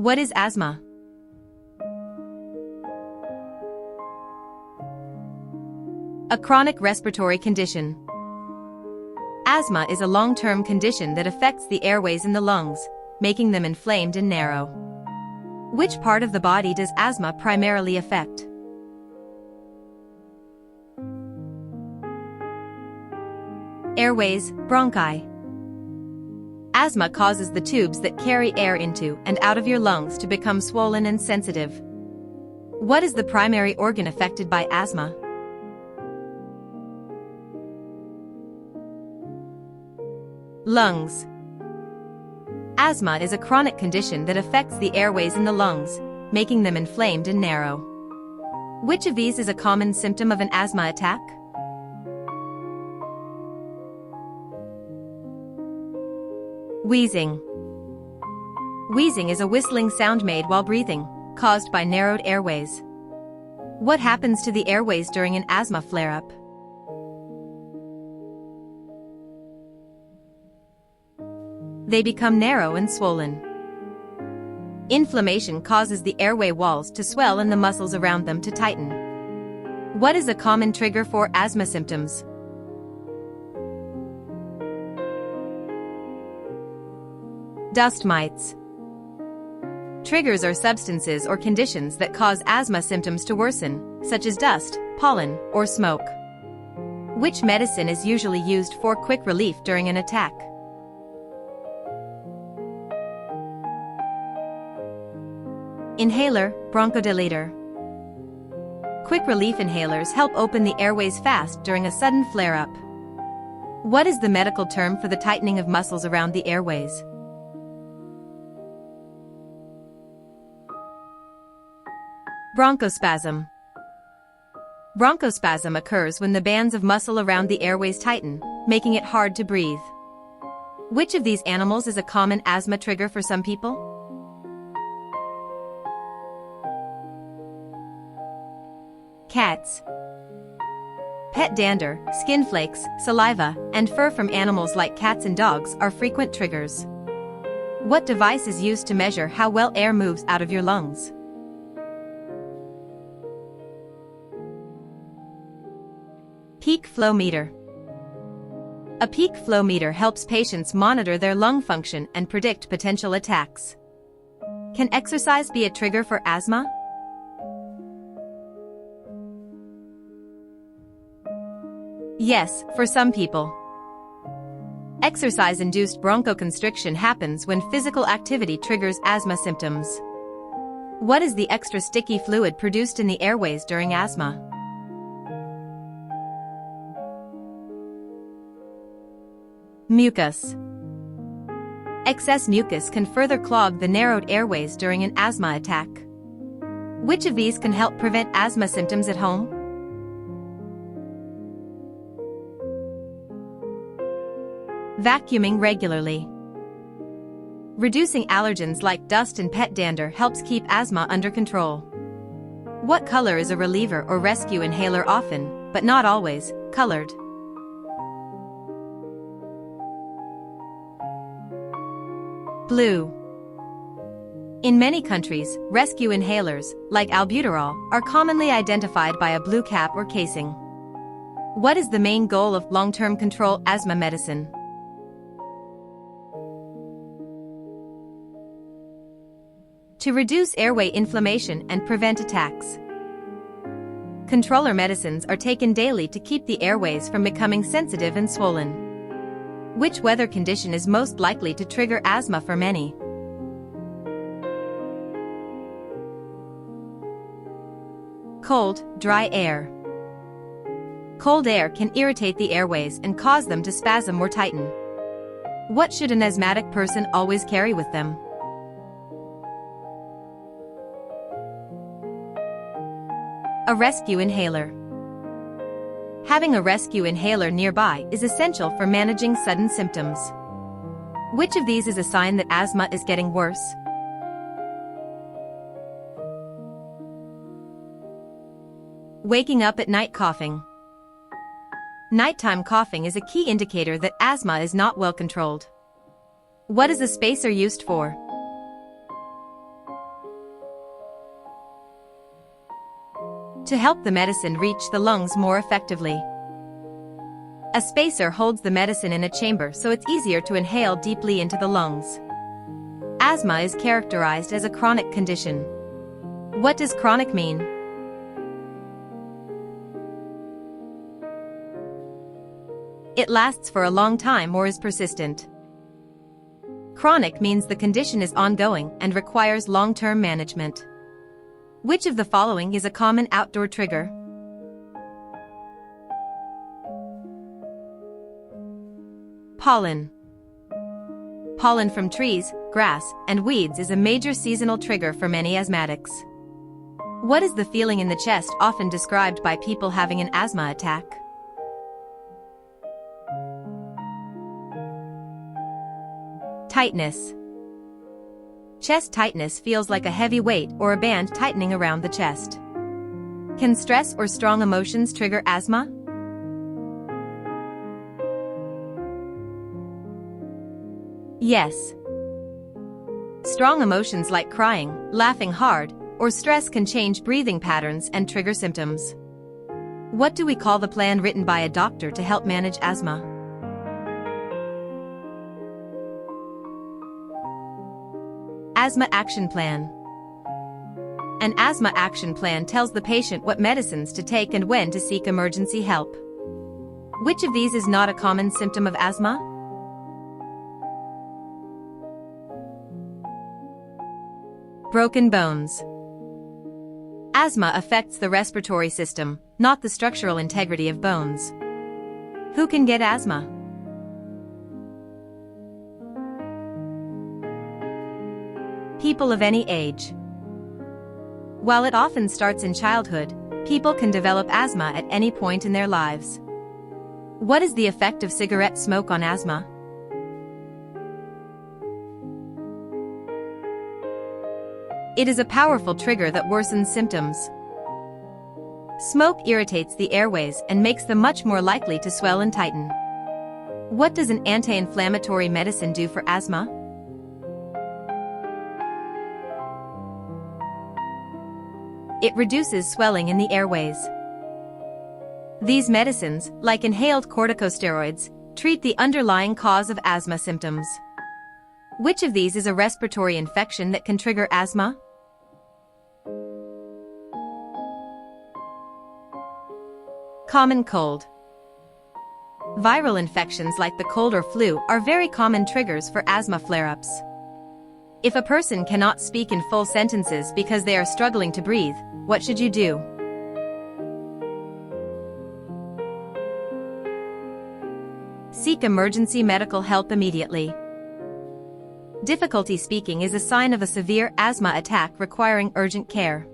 What is asthma? A chronic respiratory condition. Asthma is a long-term condition that affects the airways in the lungs, making them inflamed and narrow. Which part of the body does asthma primarily affect? Airways, bronchi. Asthma causes the tubes that carry air into and out of your lungs to become swollen and sensitive. What is the primary organ affected by asthma? Lungs. Asthma is a chronic condition that affects the airways in the lungs, making them inflamed and narrow. Which of these is a common symptom of an asthma attack? Wheezing. Wheezing is a whistling sound made while breathing, caused by narrowed airways. What happens to the airways during an asthma flare-up? They become narrow and swollen. Inflammation causes the airway walls to swell and the muscles around them to tighten. What is a common trigger for asthma symptoms? Dust mites. Triggers are substances or conditions that cause asthma symptoms to worsen, such as dust, pollen, or smoke. Which medicine is usually used for quick relief during an attack? Inhaler, bronchodilator. Quick relief inhalers help open the airways fast during a sudden flare-up. What is the medical term for the tightening of muscles around the airways? Bronchospasm. Bronchospasm occurs when the bands of muscle around the airways tighten, making it hard to breathe. Which of these animals is a common asthma trigger for some people? Cats. Pet dander, skin flakes, saliva, and fur from animals like cats and dogs are frequent triggers. What device is used to measure how well air moves out of your lungs? Peak flow meter. A peak flow meter helps patients monitor their lung function and predict potential attacks. Can exercise be a trigger for asthma? Yes, for some people. Exercise-induced bronchoconstriction happens when physical activity triggers asthma symptoms. What is the extra sticky fluid produced in the airways during asthma? Mucus. Excess mucus can further clog the narrowed airways during an asthma attack. Which of these can help prevent asthma symptoms at home? Vacuuming regularly. Reducing allergens like dust and pet dander helps keep asthma under control. What color is a reliever or rescue inhaler often, but not always, colored? Blue. In many countries, rescue inhalers, like albuterol, are commonly identified by a blue cap or casing. What is the main goal of long-term control asthma medicine? To reduce airway inflammation and prevent attacks. Controller medicines are taken daily to keep the airways from becoming sensitive and swollen. Which weather condition is most likely to trigger asthma for many? Cold, dry air. Cold air can irritate the airways and cause them to spasm or tighten. What should an asthmatic person always carry with them? A rescue inhaler. Having a rescue inhaler nearby is essential for managing sudden symptoms. Which of these is a sign that asthma is getting worse? Waking up at night coughing. Nighttime coughing is a key indicator that asthma is not well controlled. What is a spacer used for? to help the medicine reach the lungs more effectively. A spacer holds the medicine in a chamber so it's easier to inhale deeply into the lungs. Asthma is characterized as a chronic condition. What does chronic mean? It lasts for a long time or is persistent. Chronic means the condition is ongoing and requires long-term management. Which of the following is a common outdoor trigger? Pollen. Pollen from trees, grass, and weeds is a major seasonal trigger for many asthmatics. What is the feeling in the chest often described by people having an asthma attack? Tightness. Chest tightness feels like a heavy weight or a band tightening around the chest. Can stress or strong emotions trigger asthma? Yes. Strong emotions like crying, laughing hard, or stress can change breathing patterns and trigger symptoms. What do we call the plan written by a doctor to help manage asthma? Asthma Action Plan. An asthma action plan tells the patient what medicines to take and when to seek emergency help. Which of these is not a common symptom of asthma? Broken bones. Asthma affects the respiratory system, not the structural integrity of bones. Who can get asthma? People of any age. While it often starts in childhood, people can develop asthma at any point in their lives. What is the effect of cigarette smoke on asthma? It is a powerful trigger that worsens symptoms. Smoke irritates the airways and makes them much more likely to swell and tighten. What does an anti-inflammatory medicine do for asthma? It reduces swelling in the airways. These medicines, like inhaled corticosteroids, treat the underlying cause of asthma symptoms. Which of these is a respiratory infection that can trigger asthma? Common cold. Viral infections like the cold or flu are very common triggers for asthma flare-ups. If a person cannot speak in full sentences because they are struggling to breathe, what should you do? Seek emergency medical help immediately. Difficulty speaking is a sign of a severe asthma attack requiring urgent care.